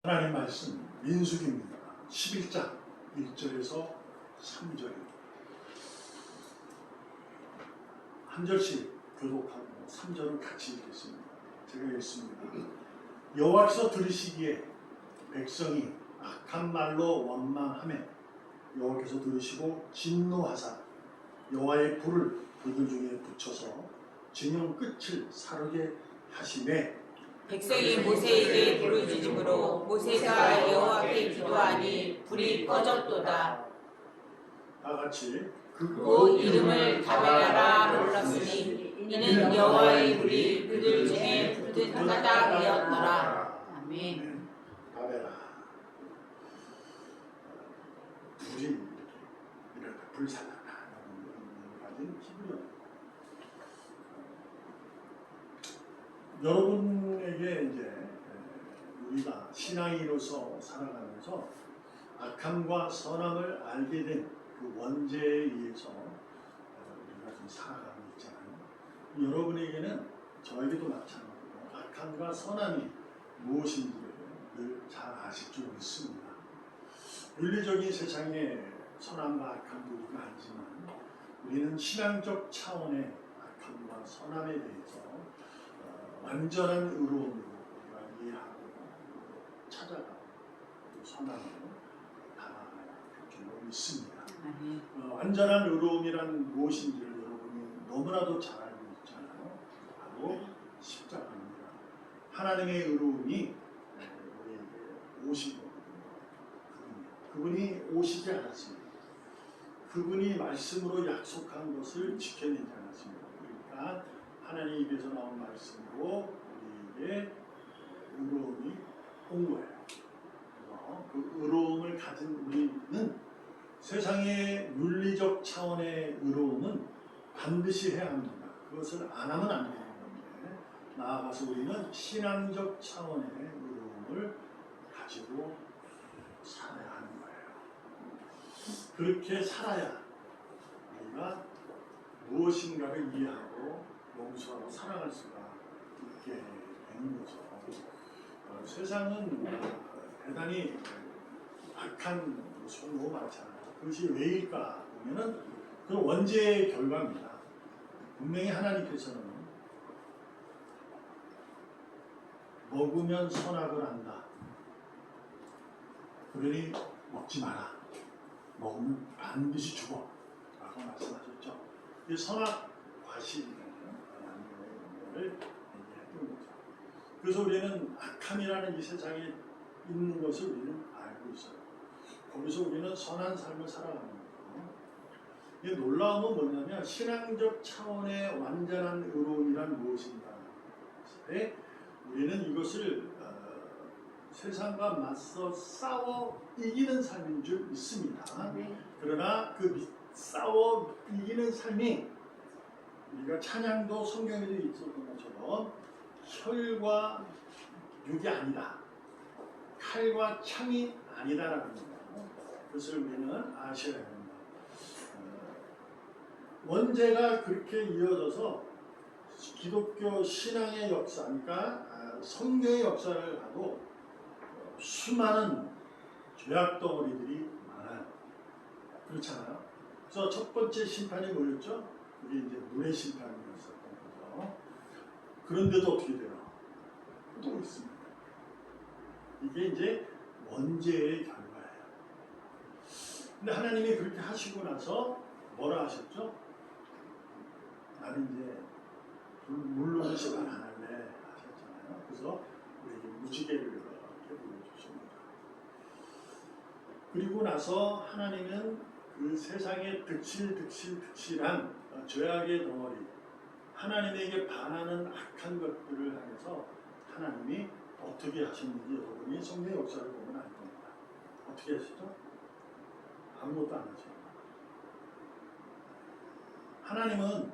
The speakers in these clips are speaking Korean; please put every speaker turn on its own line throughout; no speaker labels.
하나님 말씀 민수기입니다. 11장 1절에서 3절 한 절씩 교독하고 3절은 같이 읽겠습니다. 제가 읽습니다. 여호와께서 들으시기에 백성이 악한 말로 원망하매 여호와께서 들으시고 진노하사 여호와의 불을 그들 중에 붙여서 진영 끝을 사르게 하시매
백성이 모세에게 부르짖음으로 모세가 여호와께 기도하니 불이 꺼졌도다.
다 같이
그 이름을 다베라라 불렀으니 이는 여호와의 불이 그들 중에 붙은하다 하였더라. 아멘.
다베라 불이 이렇게 불살라라 가진 기분이요. 여러분에게 이제 우리가 신앙인으로서 살아가면서 악함과 선함을 알게 된 그 원죄에 의해서 우리가 좀 살아가고 있잖아요. 여러분에게는 저에게도 마찬가지로 악함과 선함이 무엇인지를 늘 잘 아실 줄 믿습니다. 윤리적인 세상에 선함과 악함도 우리가 알지만 우리는 신앙적 차원의 악함과 선함에 대해서 완전한 의로움으로 우리가 이해하고 찾아가고 선함을 담아가야 할 줄 믿습니다. 완전한 의로움이란 무엇인지를 여러분이 너무나도 잘 알고 있잖아요. 바로 십자가입니다. 하나님의 의로움이 우리에게 오신 거거든요. 그분이 오시지 않았습니다. 그분이 말씀으로 약속한 것을 지켜내지 않았습니다. 그러니까 하나님 입에서 나온 말씀으로 우리에게 의로움이 온 거예요. 그래서 그 의로움을 가진 우리는 세상의 윤리적 차원의 의로움은 반드시 해야 합니다. 그것을 안 하면 안 되는 건데 나아가서 우리는 신앙적 차원의 의로움을 가지고 살아야 하는 거예요. 그렇게 살아야 우리가 무엇인가를 이해하고 용서하고 사랑할 수가 있게 되는 거죠. 세상은 대단히 악한 것이 너무 많잖아요. 그것이 왜일까 보면은 그 원죄의 결과입니다. 분명히 하나님께서는 먹으면 선악을 한다. 그러니 먹지 마라. 먹으면 반드시 죽어. 라고 말씀하셨죠. 이 선악 과실이라는 걸 얘기했던 거죠. 그래서 우리는 악함이라는 이 세상에 있는 것을 우리는 알고 있어요. 거기서 우리는 선한 삶을 살아가는 거예요. 이 놀라움은 뭐냐면 신앙적 차원의 완전한 의로움이란 무엇인가 때 우리는 이것을 세상과 맞서 싸워 이기는 삶인 줄 믿습니다. 그러나 그 싸워 이기는 삶이 우리가 찬양도 성경에도 있었던 것처럼 혈과 육이 아니다. 칼과 창이 아니다라는 거예요. 그것을 우리는 아셔야 합니다. 원죄가 그렇게 이어져서 기독교 신앙의 역사, 그러니까 성경의 역사를 가도 수많은 죄악 덩어리들이 많아요. 그렇잖아요. 그래서 첫 번째 심판이 뭐였죠? 그게 이제 물의 심판이었었던 거죠. 그런데도 어떻게 돼요? 또 있습니다. 이게 이제 원죄의 결과예요. 근데 하나님이 그렇게 하시고 나서 뭐라 하셨죠? 나는 이제 물론 시간 안 할래 하셨잖아요. 그래서 우리에게 무지개를 이렇게 보여주십니다. 그리고 나서 하나님은 그 세상의 득실한 죄악의 덩어리, 하나님에게 반하는 악한 것들을 향해서 하나님이 어떻게 하셨는지 여러분이 성경 역사를 보면 알 겁니다. 어떻게 하시죠? 아무것도 안 하죠. 하나님은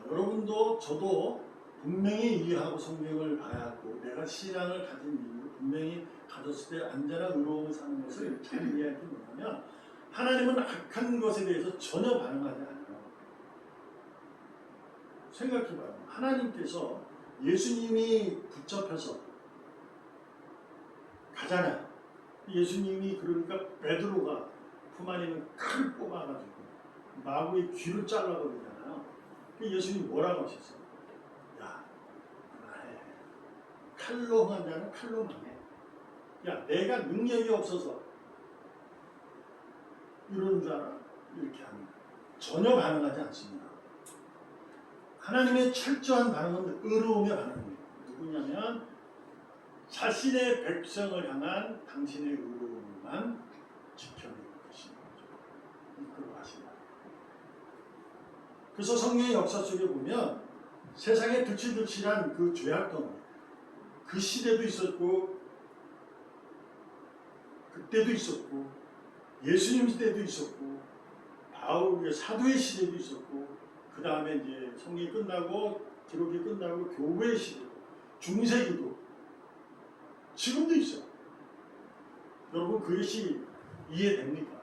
여러분도 저도 분명히 이해하고 성경을 봐야 하고 내가 신앙을 가진 이유 분명히 가졌을 때 안전한 의로움을 사는 것을 잘 이해할 게 뭐냐면 하나님은 악한 것에 대해서 전혀 반응하지 않아요. 생각해봐요. 하나님께서 예수님이 붙잡혀서 가잖아. 예수님이 그러니까 베드로가 품 안에 있는 칼을 뽑아가지고 마구의 귀를 잘라버리잖아요. 그 예수님이 뭐라고 하셨어요? 야, 그만해. 칼로 흥한 자는 칼로 망해. 야, 내가 능력이 없어서 이러는 줄 알아? 이렇게 합니다. 전혀 반응하지 않습니다. 하나님의 철저한 반응은 의로움의 반응입니다. 누구냐면 자신의 백성을 향한 당신의 의로움만 지켜내는 것인 거죠. 이끌어 가신다. 그래서 성경의 역사 속에 보면 세상에 득실득실한 그 죄악덩어리, 그 시대도 있었고 그때도 있었고 예수님 시대도 있었고 바울의 사도의 시대도 있었고 그 다음에 이제 성경이 끝나고 기록이 끝나고 교회의 시대도 중세기도 지금도 있어요. 여러분 그것이 이해됩니까?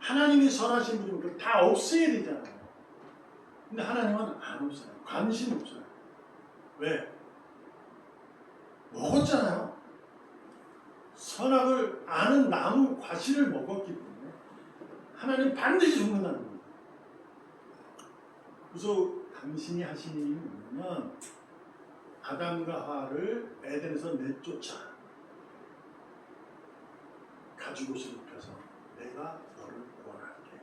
하나님이 선하신 분이면 다 없애야 되잖아요. 근데 하나님은 안 없어요. 관심 없어요. 왜? 먹었잖아요. 선악을 아는 나무 과실을 먹었기 때문에 하나님 반드시 죽는다는 겁니다. 그래서 당신이 하신 일이 뭐냐면 아담과 하와를 에덴에서 내쫓아 가죽옷을 입혀서 내가 너를 구원할게.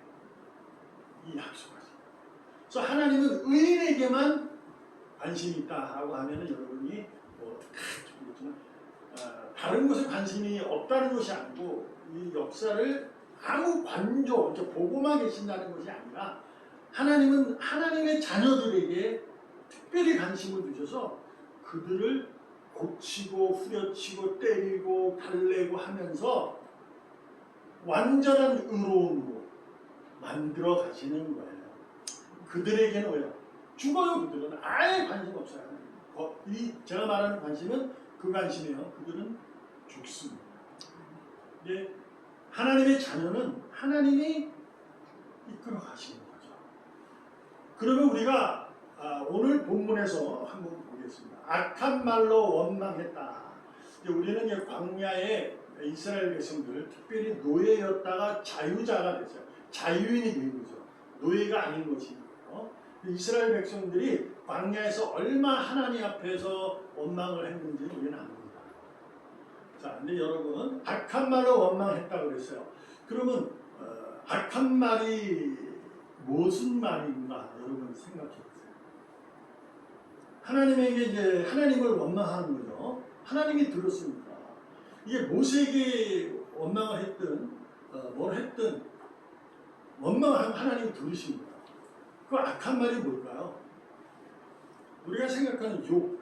이 약속하십니다. 그래서 하나님은 의인에게만 관심이 있다라고 하면은 여러분이 모르겠지만 다른 것에 관심이 없다는 것이 아니고 이 역사를 아무 관조 이렇게 보고만 계신다는 것이 아니라 하나님은 하나님의 자녀들에게 특별히 관심을 두셔서 그들을 고치고 후려치고 때리고 달래고 하면서 완전한 의로움으로 만들어 가시는 거예요. 그들에게는 왜요? 죽어요. 그들은 아예 관심 없어요. 제가 말하는 관심은 그 관심이에요. 그들은 죽습니다. 근데 하나님의 자녀는 하나님이 이끌어 가시는 거죠. 그러면 우리가 오늘 본문에서 한번 보겠습니다. 악한 말로 원망했다. 우리는 이제 광야에 이스라엘 백성들 특별히 노예였다가 자유자가 됐어요. 자유인이 된 거죠. 노예가 아닌 것이니까요. 이스라엘 백성들이 광야에서 얼마 하나님 앞에서 원망을 했는지 우리는 압니다. 자, 근데 여러분 악한 말로 원망했다고 그랬어요. 그러면 악한 말이 무슨 말인가 여러분 생각해 보세요. 하나님에게 이제 하나님을 원망하는 거죠. 하나님이 들었습니까? 이게 모세에게 원망을 했든 뭘 했든 원망을 하나님이 들으십니다. 그 악한 말이 뭘까요? 우리가 생각하는 욕,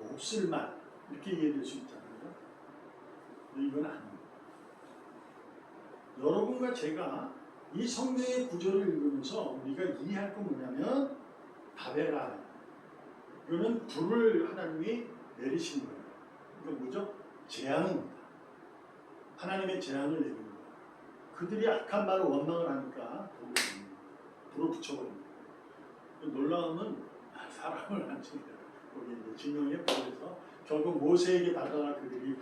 없을 말 이렇게 이해될 수 있잖아요. 근데 이건 아닙니다. 여러분과 제가 이 성경의 구절을 읽으면서 우리가 이해할 건 뭐냐면 바벨아, 이거는 불을 하나님이 내리신 거예요. 이거 뭐죠? 재앙입니다. 하나님의 재앙을 내린 거예요. 그들이 악한 말을 원망을 하니까 불을 붙여버립니다. 놀라움은 사람을 안 죽여요. 거기 이제 진영에 보여서 결국 모세에게 다가가 그들이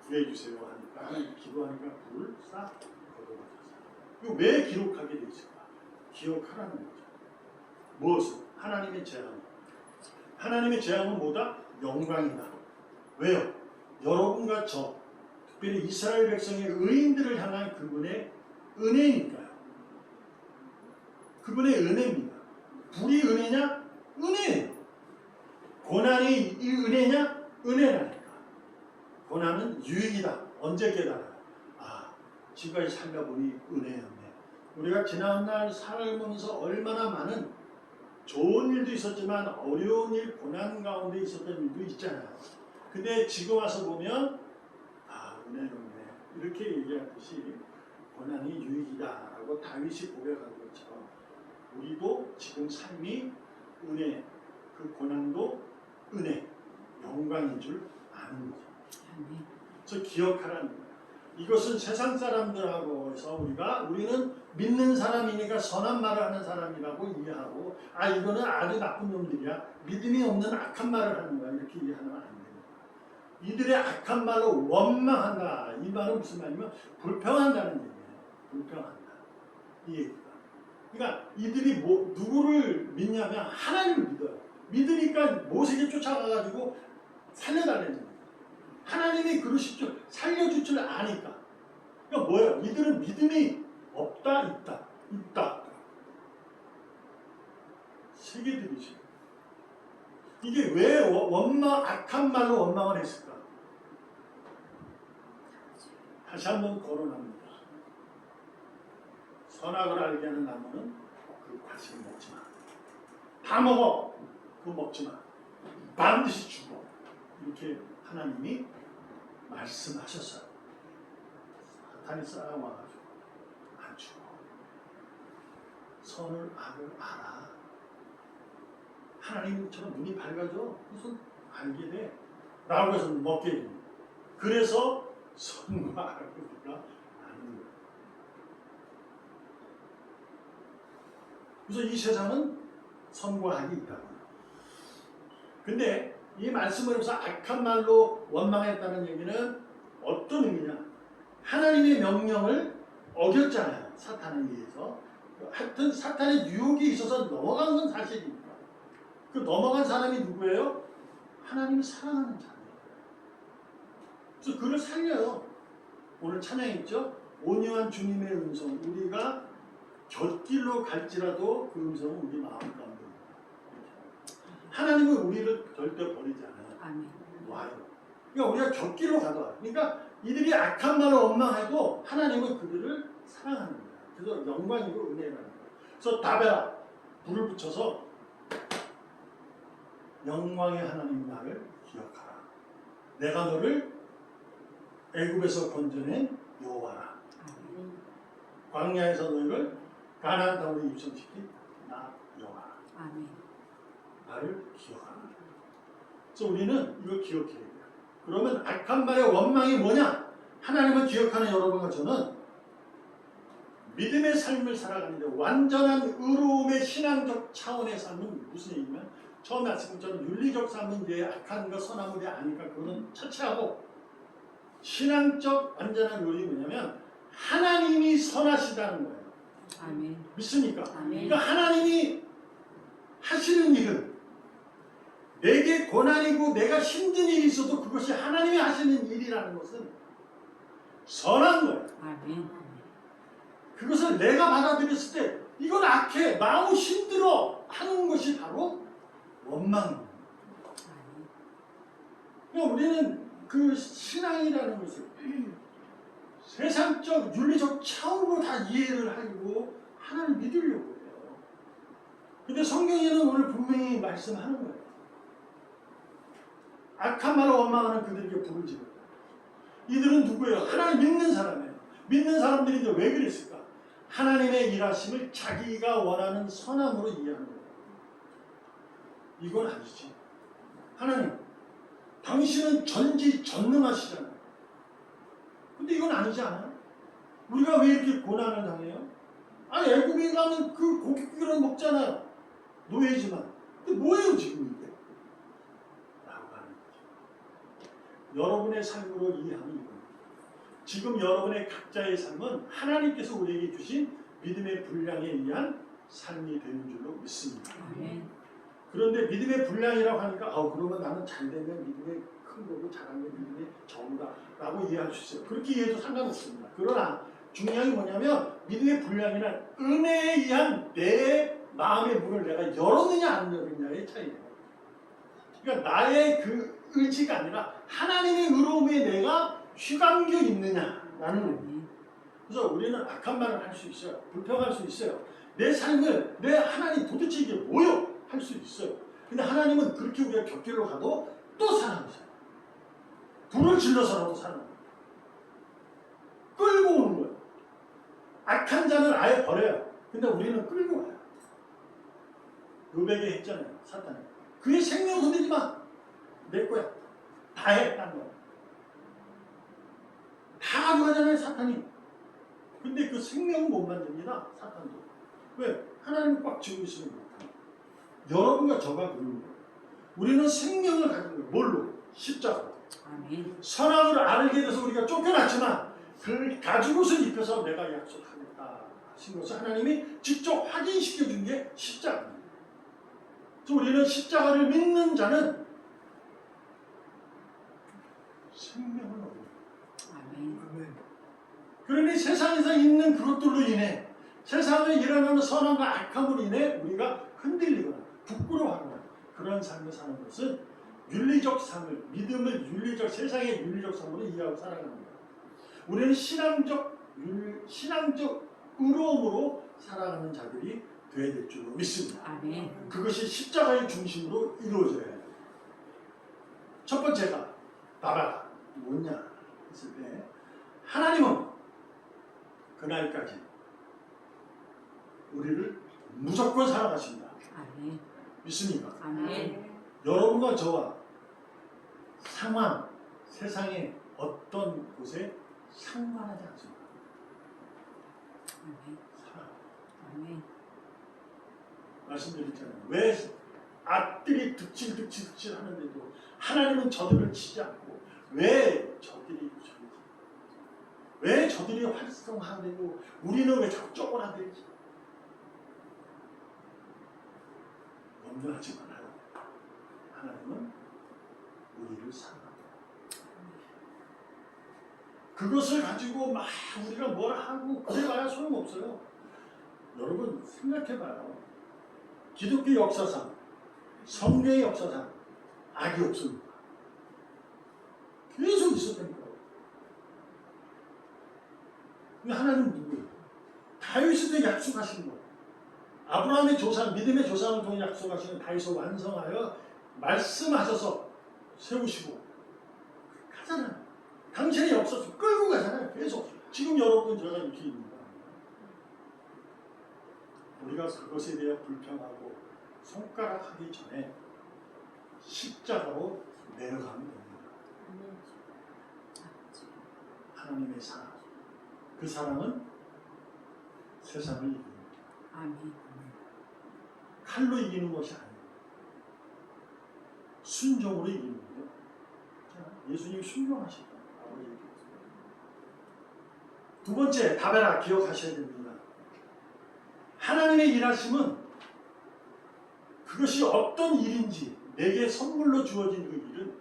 구해주세요 하니까 기도하니까 불을 싹 걷어버렸어요. 이거 왜 기록하게 돼 있을까? 기억하라는 거죠. 무엇을? 하나님의 재앙. 하나님의 재앙은 뭐다? 영광이다. 왜요? 여러분과 저, 특별히 이스라엘 백성의 의인들을 향한 그분의 은혜니까요. 그분의 은혜입니다. 불이 은혜냐? 은혜예요. 고난이 이 은혜냐? 은혜라니까. 고난은 유익이다. 언제 깨달아요? 지금까지 살다 보니 은혜였네. 우리가 지난날 살면서 얼마나 많은 좋은 일도 있었지만 어려운 일, 고난 가운데 있었던 일도 있잖아요. 근데 지금 와서 보면 은혜였네. 이렇게 얘기하듯이 고난이 유익이다라고 다윗이 고백한 것처럼 우리도 지금 삶이 은혜, 그 고난도 은혜, 영광인 줄 아는 거죠. 그래서 기억하라는 거예요. 이것은 세상 사람들하고 해서 우리는 믿는 사람이니까 선한 말을 하는 사람이라고 이해하고 이거는 아주 나쁜 놈들이야. 믿음이 없는 악한 말을 하는 거야. 이렇게 이해하면 안 됩니다. 이들의 악한 말로 원망한다. 이 말은 무슨 말이냐면 불평한다는 얘기예요. 불평한다. 이 얘기가. 그러니까 이들이 누구를 믿냐면 하나님을 믿어요. 믿으니까 모세에게 쫓아가가지고 살려달라는 얘기예요. 하나님이 그러실 줄 살려줄 줄 아니까. 그러니까 뭐예요? 이들은 믿음이 없다, 있다. 세계들이지. 이게 왜 악한 말로 원망을 했을까? 다시 한번 거론합니다. 선악을 알게 하는 나무는 그 과실을 먹지 마. 다 먹어. 그거 먹지 마. 반드시 죽어. 이렇게 하나님이 말씀하셨어요. 사탄이 쌓아와가지고 안 죽어. 선을 악을 알아. 하나님처럼 눈이 밝아져. 무슨 알게 돼. 라고 해서 먹게 됩니다. 그래서 선과 악을 우리가 아는 거예요. 그래서 이 세상은 선과 악이 있다고. 근데 이 말씀을 해서 악한 말로 원망했다는 얘기는 어떤 의미냐? 하나님의 명령을 어겼잖아요. 사탄에 의해서. 하여튼 사탄의 유혹이 있어서 넘어간 건 사실입니다. 그 넘어간 사람이 누구예요? 하나님을 사랑하는 자예요. 그래서 그를 살려요. 오늘 찬양했죠? 온유한 주님의 음성. 우리가 곁길로 갈지라도 그 음성은 우리 마음 가운데 있다. 하나님은 우리를 절대 버리지 않아요.
아멘.
와요. 그러니까 우리가 곁길로 가도 그러니까 이들이 악한 말을 원망해도 하나님은 그들을 사랑하는 거예요. 그래서 영광이고 은혜라는 거예요. 그래서 다베라 불을 붙여서 영광의 하나님 나를 기억하라. 내가 너를 애굽에서 건져낸 여호와라. 광야에서 너희를 가나안 땅으로 입성시킨 나 여호와라.
아멘.
나를 기억하라. 그래서 우리는 이걸 기억해야 돼요. 그러면 악한 말의 원망이 뭐냐? 하나님을 기억하는 여러분과 저는 믿음의 삶을 살아가는데 완전한 의로움의 신앙적 차원의 삶은 무슨 얘기냐면 처음에 말씀처럼 윤리적 삶은 이제 악한 것 선한 것이 아니까 그거는 차치하고 신앙적 완전한 의로움이 뭐냐면 하나님이 선하시다는 거예요.
아멘.
믿습니까?
아멘.
그러니까 하나님이 하시는 일은 내게 고난이고 내가 힘든 일이 있어도 그것이 하나님이 하시는 일이라는 것은 선한 거예요.
아멘.
그것을 내가 받아들였을 때 이건 악해, 너무 힘들어 하는 것이 바로 원망입니다. 그러니까 우리는 그 신앙이라는 것을 세상적, 윤리적 차원으로 다 이해를 하고 하나님을 믿으려고 해요. 근데 성경에는 오늘 분명히 말씀하는 거예요. 악한 말을 원망하는 그들에게 불을 지른다. 이들은 누구예요? 하나님 믿는 사람이에요. 믿는 사람들인데 왜 그랬을까? 하나님의 일하심을 자기가 원하는 선함으로 이해하는 거예요. 이건 아니지. 하나님, 당신은 전지전능하시잖아요. 근데 이건 아니지 않아요? 우리가 왜 이렇게 고난을 당해요? 아니, 애굽에 가면 그 고깃구이를 먹잖아요. 노예지만. 근데 뭐예요, 지금 이게? 라고 하는 거죠. 여러분의 삶으로 이해하면 이겁니다. 지금 여러분의 각자의 삶은 하나님께서 우리에게 주신 믿음의 분량에 의한 삶이 되는 줄로 믿습니다.
아멘.
그런데 믿음의 분량이라고 하니까 그러면 나는 잘되면 믿음의 큰 거고 잘하면 믿음의 적은가 라고 이해할 수 있어요. 그렇게 이해해도 상관없습니다. 그러나 중요한 게 뭐냐면 믿음의 분량이란 은혜에 의한 내 마음의 문을 내가 열었느냐 안 열었느냐의 차이예요. 그러니까 나의 그 의지가 아니라 하나님의 의로움에 내가 휘감겨 있느냐라는 거예요. 그래서 우리는 악한 말을 할 수 있어요. 불평할 수 있어요. 내 삶을 내 하나님 도대체 이게 뭐요? 할 수 있어요. 근데 하나님은 그렇게 우리가 곁길로 가도 또 사랑하셔요. 불을 질러서라도 사랑해요. 끌고 오는 거예요. 악한 자는 아예 버려요. 근데 우리는 끌고 와요. 요백에 했잖아요. 사탄이. 그의 생명 건드리지 마. 내 거야. 다 해. 딴 거야. 다 가져가잖아요. 사탄이. 근데 그 생명은 못 만듭니다. 사탄도. 왜? 하나님을 꽉 쥐고 있으면 못합니다. 여러분과 저가 그런 거예요. 우리는 생명을 가진 거예요. 뭘로? 십자가로.
아멘.
선악을 알게 돼서 우리가 쫓겨났지만 그 가죽옷을 입혀서 내가 약속하겠다 하신 것을 하나님이 직접 확인시켜 준 게 십자가입니다. 그래서 우리는 십자가를 믿는 자는 생명을 얻습니다.
아멘.
그러니 세상에서 있는 그것들로 인해 세상에 일어나는 선함과 악함으로 인해 우리가 흔들리거나 부끄러워하거나 그런 삶을 사는 것은 윤리적 삶을, 믿음을 윤리적, 세상의 윤리적 삶으로 이해하고 살아가는 거예요. 우리는 신앙적 의로움으로 살아가는 자들이 되어야 될 줄로 믿습니다.
아멘.
그것이 십자가의 중심으로 이루어져야 해요. 첫 번째가 봐라 뭐냐 했을 때 하나님은 그날까지 우리를 무조건 사랑하십니다.
아멘.
믿습니까?
아멘.
여러분과 저와 상황, 세상의 어떤 곳에 상관하지 않습니다.
아멘.
사랑.
아멘.
말씀드렸잖아요. 왜 악들이 득칠 하는데도 하나님은 저들을 치지 않고 왜 저들이 활성화되고 우리는 왜 자꾸 쪼그라들지? 염려하지 말아요. 하나님은 우리를 사랑합니다. 그것을 가지고 막 우리가 뭘 하고 그래봐야 소용없어요. 여러분 생각해봐요. 기독교 역사상, 성경의 역사상 악이 없습니다. 계속 있었다니까요. 하나님은 누구예요? 다윗한테 약속하신 거. 아브라함의 조상, 믿음의 조상을 통해 약속하시는 다윗을 완성하여 말씀하셔서 세우시고 가잖아요. 당신의 역사를 끌고 가잖아요. 계속. 지금 여러분 제가 이렇게 있는 거예요. 우리가 그것에 대해 불평하고 손가락하기 전에 십자가로 내려가면 됩니다. 하나님의 사랑. 그 사랑은 세상을 이깁니다.
아멘.
칼로 이기는 것이 아니에요. 순종으로 이기는 거예요. 예수님이 순종하셨다. 두 번째, 답해라 기억하셔야 됩니다. 하나님의 일하심은 그것이 어떤 일인지 내게 선물로 주어진 그 일은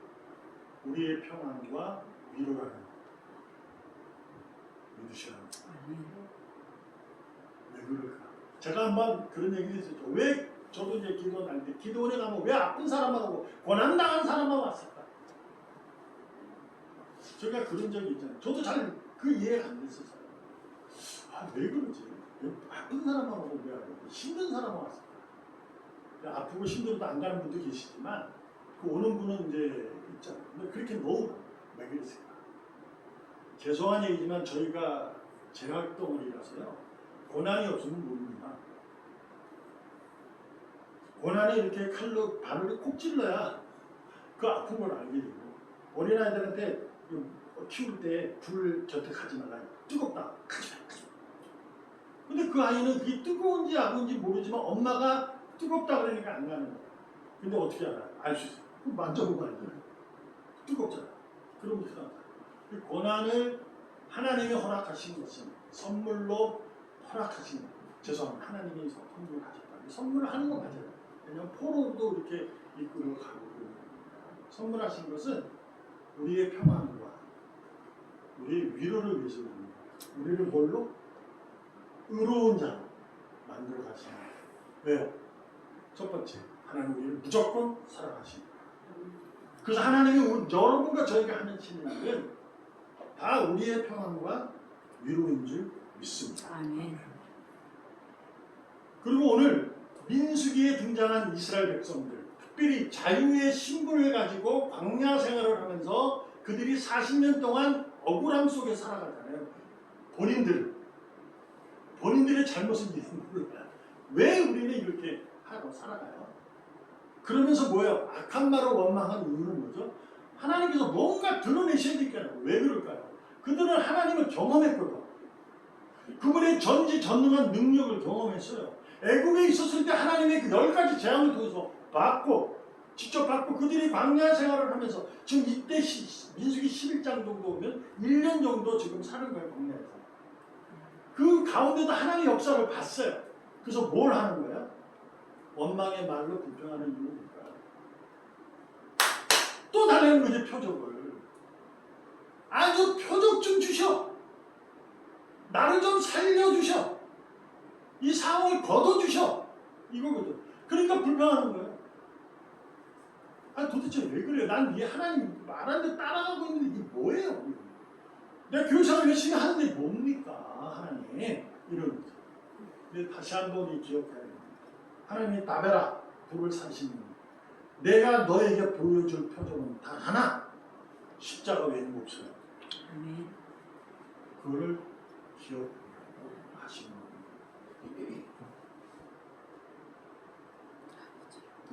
우리의 평안과 위로라는 것. 믿으셔야 합니다. 왜 그럴까? 제가 한번 그런 얘기를 했었죠. 왜 저도 이제 기도원 할 때 기도원에 가면 왜 아픈 사람만 오고 고난당한 사람만 왔을까? 제가 그런 적이 있잖아요. 저도 잘 그 이해가 안 됐었어요. 아, 왜 그러지? 왜 아픈 사람만 오고 왜 힘든 사람만 왔을까? 아프고 힘들어도 안 가는 분도 계시지만 그 오는 분은 이제 있잖아요. 근데 그렇게 너무 왜 그랬을까? 죄송한 얘기지만 저희가 재활동을이라서요. 고난이 없으면 모릅니다. 고난이 이렇게 칼로 발을 콕 찔러야 그 아픈 걸 알게 되고 어린아이들한테 키울 때 불 곁에 가지 말라. 뜨겁다. 가지 마. 근데 그 아이는 그게 뜨거운지 아픈지 모르지만 엄마가 뜨겁다 그러니까 안 가는 거야. 근데 어떻게 알아요? 알 수 있어요. 그럼 만져보고 알잖아요. 뜨겁잖아. 그럼 그렇다. 그 고난을 하나님이 허락하신 것은 선물로 허락하신 것. 죄송합니다. 하나님이 선물을 하셨다. 선물을 하는 거 맞아요. 왜냐하면 포로도 이렇게 이끌어 가고 선물하신 것은 우리의 평안과 우리의 위로를 위해서 그럽니다. 우리를 뭘로? 의로운 자로 만들어 가시는 거예요. 왜요? 첫 번째, 하나님 우리를 무조건 사랑하십니다. 그래서 하나님이 여러분과 저희가 하는 신앙은 다 우리의 평안과 위로인 줄 믿습니다.
아멘.
그리고 오늘 민수기에 등장한 이스라엘 백성들, 특별히 자유의 신분을 가지고 광야 생활을 하면서 그들이 40년 동안 억울함 속에 살아가잖아요. 본인들의 잘못은 몰라요. 왜 우리는 이렇게 하고 살아가요? 그러면서 뭐예요? 악한 말을 원망한 이유는 뭐죠? 하나님께서 뭔가 드러내셔야 되잖아요. 왜 그럴까요? 그들은 하나님을 경험했거든. 그분의 전지전능한 능력을 경험했어요. 애굽에 있었을 때 하나님의 그 10가지 재앙을 통해서 봤고 직접 받고 그들이 광야 생활을 하면서 지금 이때 민수기 11장 정도 오면 1년 정도 지금 사는 거예요. 광야에서. 그 가운데도 하나님의 역사를 봤어요. 그래서 뭘 하는 거야? 원망의 말로 불평하는 이유니까 또 달라는 거지. 표적을. 아주 표적 좀 주셔. 나를 좀 살려주셔. 이 상황을 걷어주셔. 이거거든. 그러니까 불평하는 거예요. 아 도대체 왜 그래요? 난 이 하나님 말하는 데 따라가고 있는데 이게 뭐예요? 내가 교육생활 열심히 하는데 뭡니까? 하나님. 이런 거죠. 근데 다시 한번 기억해야 됩니다. 하나님이 나베라 불을 사시는 내가 너에게 보여줄 표적은 단 하나. 십자가 외에는 없어요.
아멘.
그거를 기억하시는 겁니다.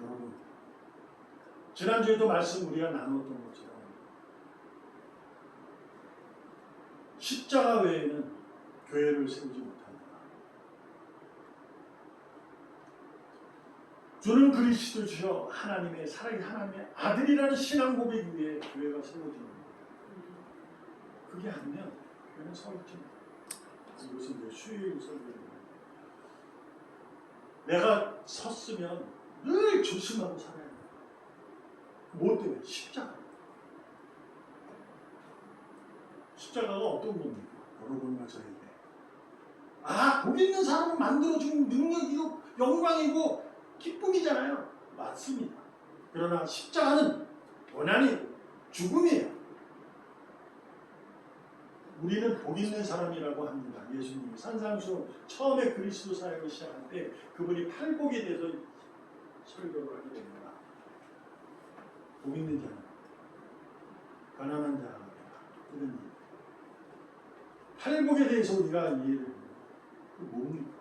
여러분, 지난주에도 말씀 우리가 나눴던 것처럼 십자가 외에는 교회를 세우지 못합니다. 주는 그리스도시여 하나님의 살아계신 하나님의 아들이라는 신앙 고백 위에 교회가 세워지는 거예요. 그게 아니면 교회는 서있지 못해요. 이것은 이제 수요일 설교입니다. 내가 섰으면 늘 조심하고 살아야 돼요. 뭐 때문에? 십자가. 십자가가 어떤 겁니까? 여러분과 저에게. 아, 복 있는 사람을 만들어주는 능력이고 영광이고 기쁨이잖아요. 맞습니다. 그러나 십자가는 원한이 죽음이에요. 우리는 복 있는 사람이라고 합니다. 예수님이 산상수 처음에 그리스도 사역을 시작할 때 그분이 팔복에 대해서 설교를 하게 됩니다. 복 있는 자는 가난한 자가 이런 일. 팔복에 대해서 우리가 이해를 해요. 그 뭡니까?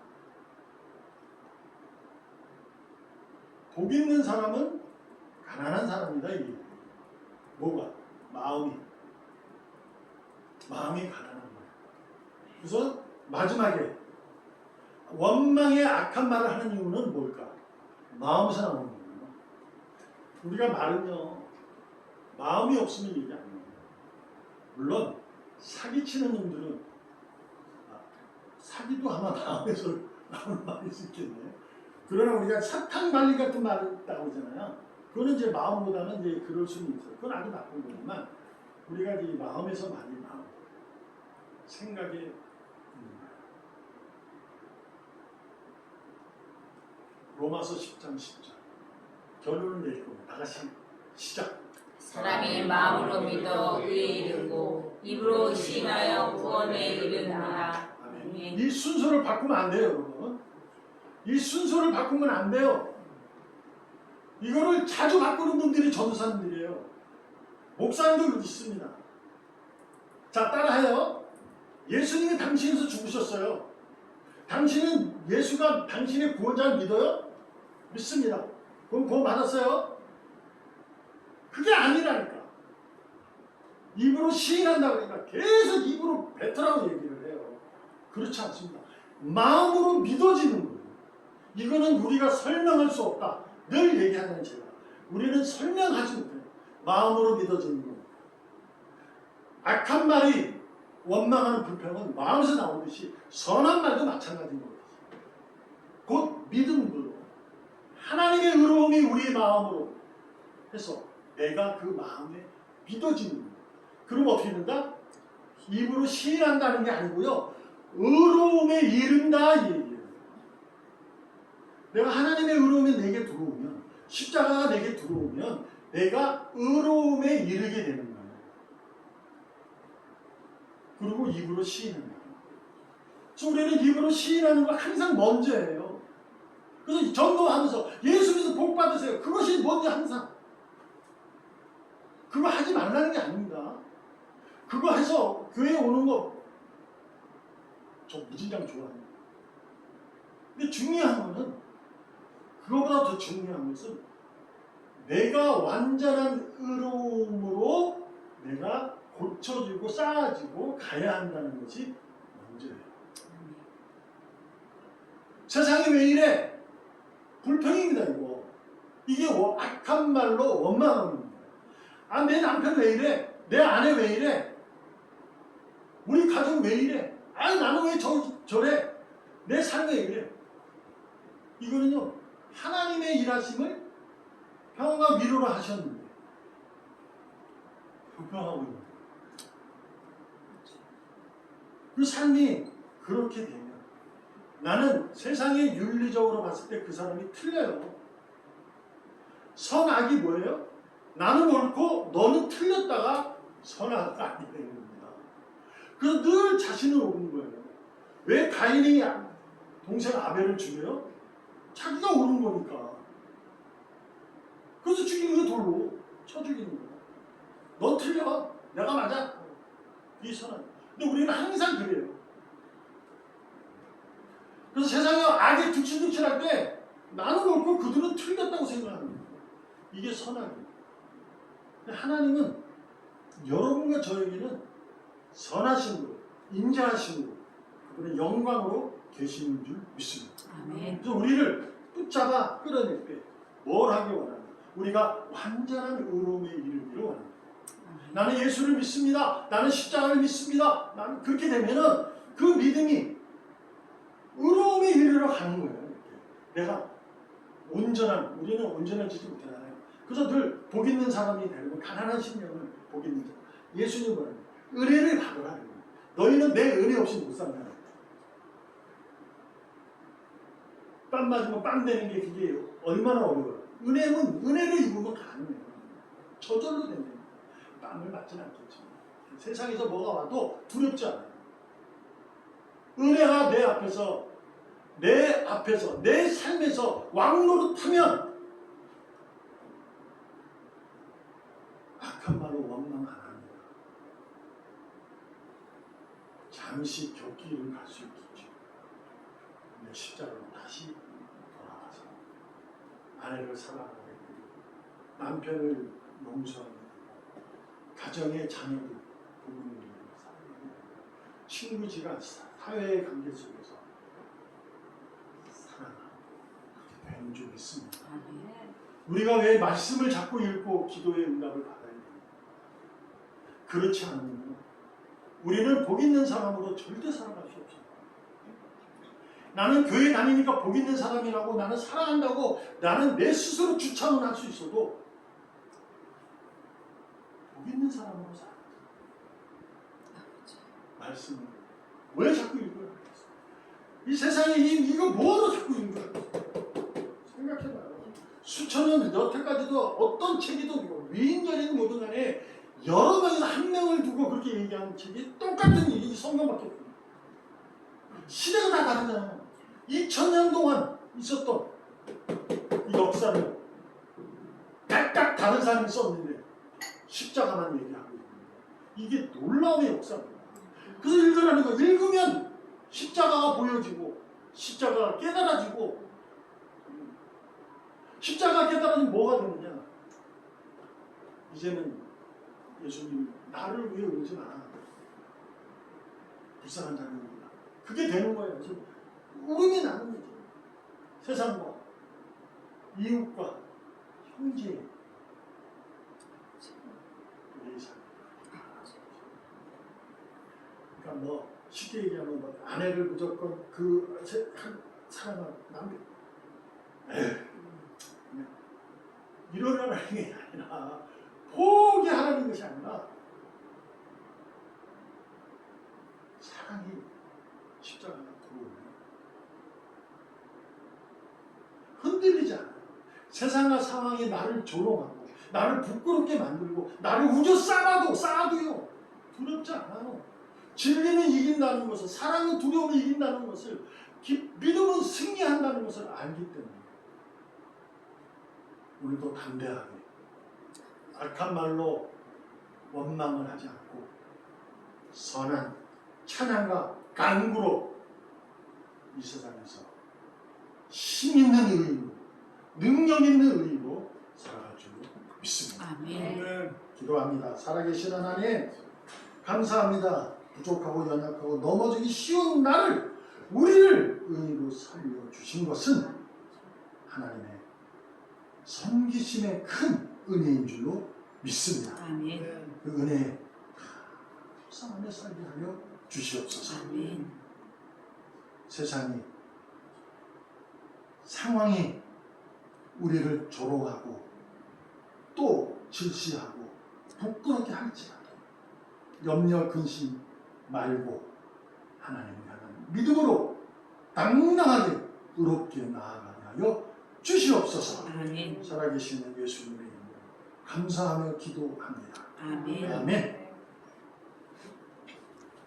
복 있는 사람은 가난한 사람이다. 이게 뭐가? 마음이 가난한 거예요. 그래서 마지막에 원망의 악한 말을 하는 이유는 뭘까? 마음에서 나오는 거예요. 우리가 말은요, 마음이 없으면 얘기 안 해요. 물론 사기치는 놈들은 사기도 아마 마음에서 나오는 말일 수 있겠네. 그러나 우리가 사탕 발리 같은 말을 있다고 하잖아요. 그거는 이제 마음보다는 이제 그럴 수는 있어요. 그건 아주 나쁜 거지만 우리가 이 마음에서 많이 나오고 생각에 있는 거예요. 로마서 10장 10절 결론을 내릴 겁니다. 다 같이 시작.
사람이 마음으로 믿어 의에 이르고 입으로 시인하여 구원에 이르느니라.
아멘. 이 순서를 바꾸면 안 돼요, 여러분. 이 순서를 바꾸면 안 돼요. 이거를 자주 바꾸는 분들이 전도사님들이에요. 목사님도 있습니다. 자, 따라해요. 예수님이 당신에서 죽으셨어요. 당신은 예수가 당신의 구원자를 믿어요? 믿습니다. 그럼 구원 받았어요? 그게 아니라니까. 입으로 시인한다고 그러니까 계속 입으로 뱉으라고 얘기를 해요. 그렇지 않습니다. 마음으로 믿어지는 거예요. 이거는 우리가 설명할 수 없다. 늘 얘기하는 제가. 우리는 설명하지 못해요. 마음으로 믿어지는 거예요. 악한 말이 원망하는 불평은 마음에서 나오듯이 선한 말도 마찬가지인 거예요. 곧 믿음으로 하나님의 의로움이 우리 마음으로 해서 내가 그 마음에 믿어지는 거예요. 그럼 어떻게 된다? 입으로 시인한다는 게 아니고요. 의로움에 이른다 이 얘기예요. 내가 하나님의 의로움이 내게 들어오면 십자가가 내게 들어오면 내가 의로움에 이르게 되는 거예요. 그리고 입으로 시인하는 거예요. 그래서 우리는 입으로 시인하는 거 항상 먼저예요. 그래서 전도하면서 예수 믿어서 복 받으세요. 그것이 먼저 항상. 그거 하지 말라는 게 아닙니다. 그거 해서 교회에 오는 거 저 무진장 좋아해요. 근데 중요한 거는 그거보다 더 중요한 것은 내가 완전한 의로움으로 내가 고쳐지고 쌓아지고 가야 한다는 것이 먼저예요. 세상이 왜 이래? 불평입니다 이거. 이게 악한 말로 원망하는 거예요. 아, 내 남편 왜 이래? 내 아내 왜 이래? 우리 가족 왜 이래? 아, 나는 왜 저래? 내 삶에 왜 이래? 이거는요, 하나님의 일하심을 평안과 위로로 하셨는데 불평하고 있는 거예요. 그 삶이 그렇게 되면 나는 세상에 윤리적으로 봤을 때 그 사람이 틀려요. 선악이 뭐예요? 나는 옳고 너는 틀렸다가 선악가 아니 되는 겁니다. 그래서 늘 자신을 옳은 거예요. 왜 가인이 동생 아벨을 죽여요? 자기가 옳은 거니까. 그래서 죽이는 게 돌로 쳐 죽이는 거야. 넌 틀려. 내가 맞아. 이게 선악. 근데 우리는 항상 그래요. 그래서 세상에 악이 득실득실할 때 나는 옳고 그들은 틀렸다고 생각하는 거예요. 이게 선악이에요. 근데 하나님은 여러분과 저에게는 선하신 분, 인자하신 분, 그분의 영광으로 계시는 줄 믿습니다.
아멘.
그래서 우리를 붙잡아 끌어낼 때 뭘 하기 원하는가? 우리가 완전한 의로움에 이르기를 원합니다. 나는 예수를 믿습니다. 나는 십자가를 믿습니다. 나는 그렇게 되면은 그 믿음이 의로움에 이르러 가는 거예요. 이렇게. 내가 우리는 온전해지지 못하잖아요. 그래서 늘 복 있는 사람이 되고 가난한 심령을 복 있는 사람. 예수님은 뭐라고? 은혜를 받으라. 너희는 내 은혜 없이 못 산다. 뺨 맞으면 뺨 되는 게 그게 얼마나 어려워요. 은혜를 입으면 가능해요. 저절로 되는 거예요. 뺨을 맞지는 않겠지만 세상에서 뭐가 와도 두렵지 않아요. 은혜가 내 앞에서 내 삶에서 왕노릇하면 악한 말로 원망 안 합니다. 잠시 곁길을 갈 수 있겠죠. 근데 십자가로 다시 돌아가서 아내를 사랑하게 되고 남편을 용서하게 되고 가정의 자녀들 부모님을 사랑하게 되고 친구지간 사회의 관계 속에서 사랑하고 그렇게 되는 줄 믿습니다. 우리가 왜 말씀을 자꾸 읽고 기도의 응답을 받아야 됩니까? 그렇지 않으면 우리는 복 있는 사람으로 절대 살아갈 수 없어요. 나는 교회 다니니까 복 있는 사람이라고 나는 사랑한다고 나는 내 스스로 주창을 할 수 있어도 복 있는 사람으로 살아가요. 말씀을 왜 자꾸 읽어야 되겠어요? 이 세상에 이거 뭐로 자꾸 읽어야 되겠어요? 생각해봐요. 수천 년 여태까지도 어떤 책이도 위인전이든 뭐든 간에 여러 명에서 한 명을 두고 그렇게 얘기하는 책이 똑같은 이 성경밖에 없어요. 시대가 다 다르잖아요. 2000년 동안 있었던 이 역사를 각각 다른 사람이 썼는데 십자가만 얘기하고 있는 거예요. 이게 놀라운 역사입니다. 그래서 읽으라는 거예요. 읽으면 십자가가 보여지고 십자가가 깨달아지고 십자가 깨달아지면 뭐가 되느냐? 이제는 예수님 나를 위해 오지 마. 불쌍한 자녀입니다. 그게 되는 거예요. 그래서 울음이 나는 거죠. 세상과 이웃과 형제 우리의 삶. 그러니까 뭐 쉽게 얘기하면 뭐 아내를 무조건 사랑하는 남편 이러라는 게 아니라 포기하라는 것이 아니라 사랑이 십자가가 들어오면 흔들리지 않아요. 세상과 상황이 나를 조롱하고 나를 부끄럽게 만들고 나를 우겨 쌓아도요 두렵지 않아요. 진리는 이긴다는 것을, 사랑은 두려움을 이긴다는 것을, 믿음은 승리한다는 것을 알기 때문에 우리도 담대하게 악한 말로 원망을 하지 않고 선한 찬양과 간구로 이 세상에서 힘 있는 의인으로, 능력 있는 의인으로 살아갈 줄 믿습니다.
아멘.
기도합니다. 살아계신 하나님 감사합니다. 부족하고 연약하고 넘어지기 쉬운 나를, 우리를 의인으로 살려주신 것은 하나님의 섬기심의 큰 은혜인 줄로 믿습니다.
아멘.
그 은혜 세상 안에 살게 하여 주시옵소서.
아멘.
세상이 상황이 우리를 조롱하고 또 질시하고 부끄럽게 할지라도 염려 근심 말고 하나님을 향한 믿음으로 당당하게 의롭게 나아가게 하여 주시옵소서.
아멘.
살아계시는 예수님의 이름으로 감사하며 기도합니다.
아멘.
아멘.